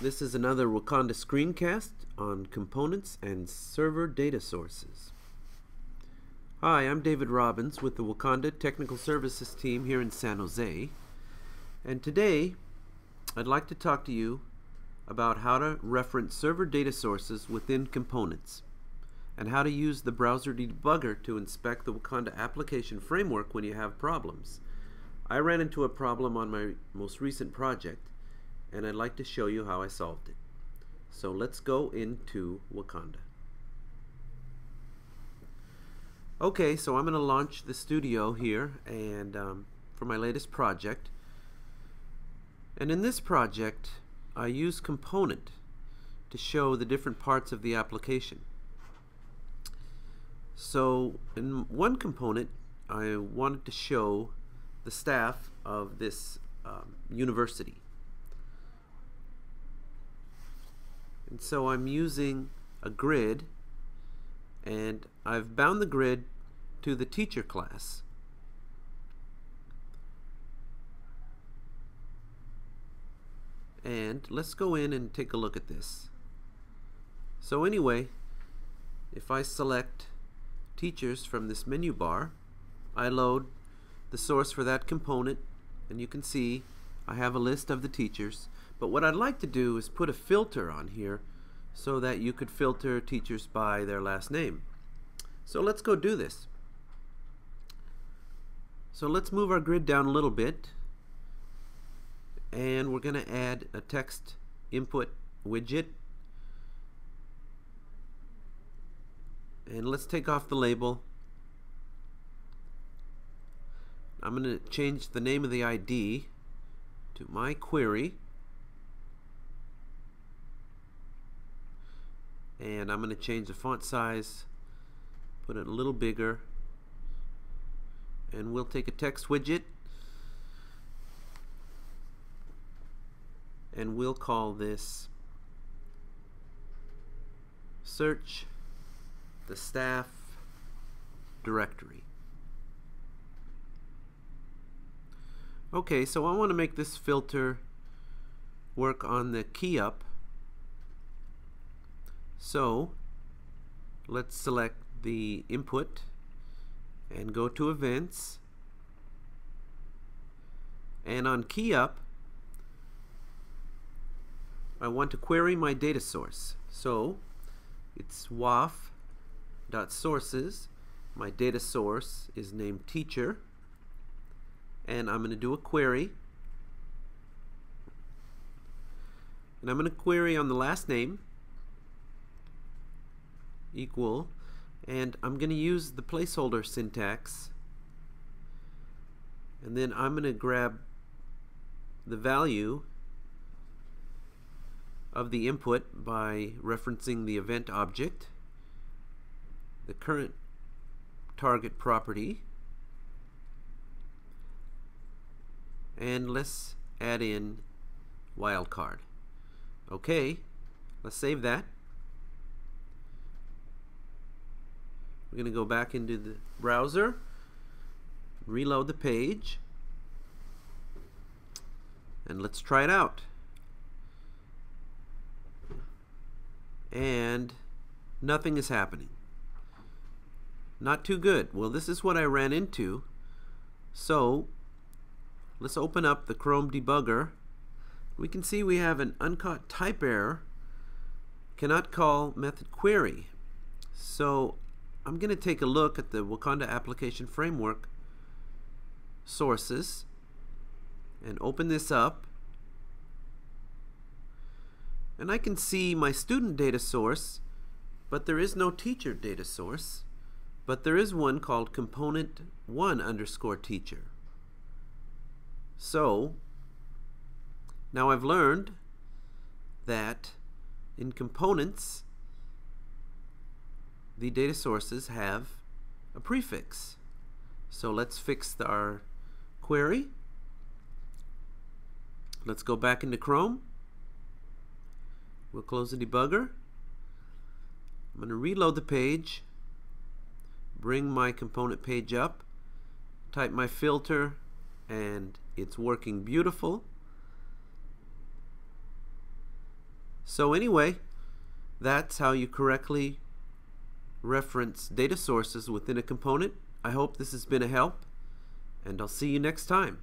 This is another Wakanda screencast on components and server data sources. Hi, I'm David Robbins with the Wakanda Technical Services team here in San Jose. And today, I'd like to talk to you about how to reference server data sources within components and how to use the browser debugger to inspect the Wakanda application framework when you have problems. I ran into a problem on my most recent project, and I'd like to show you how I solved it. So let's go into Wakanda. Okay, so I'm going to launch the studio here and for my latest project. And in this project, I use Component to show the different parts of the application. So in one component, I wanted to show the staff of this university. And so I'm using a grid, and I've bound the grid to the teacher class. And let's go in and take a look at this. So anyway, if I select teachers from this menu bar, I load the source for that component, and you can see I have a list of the teachers. But what I'd like to do is put a filter on here so that you could filter teachers by their last name. So let's go do this. So let's move our grid down a little bit, and we're going to add a text input widget. And let's take off the label. I'm going to change the name of the ID to my query. And I'm going to change the font size, put it a little bigger, and we'll take a text widget and we'll call this search the staff directory. Okay, so I want to make this filter work on the key up. So let's select the input and go to events, and on key up I want to query my data source. So it's waf.sources. My data source is named teacher, and I'm going to do a query, and I'm going to query on the last name equal, and I'm going to use the placeholder syntax, and then I'm going to grab the value of the input by referencing the event object, the current target property, and let's add in wildcard. Okay, let's save that. We're going to go back into the browser, reload the page, and let's try it out. And nothing is happening. Not too good. Well, this is what I ran into. So let's open up the Chrome debugger. We can see we have an uncaught type error, cannot call method query. So I'm going to take a look at the Wakanda application framework sources and open this up, and I can see my student data source, but there is no teacher data source, but there is one called component1_teacher. So now I've learned that in components the data sources have a prefix. So let's fix our query. Let's go back into Chrome. We'll close the debugger. I'm going to reload the page, bring my component page up, type my filter, and it's working beautiful. So anyway, that's how you correctly reference data sources within a component. I hope this has been a help, and I'll see you next time.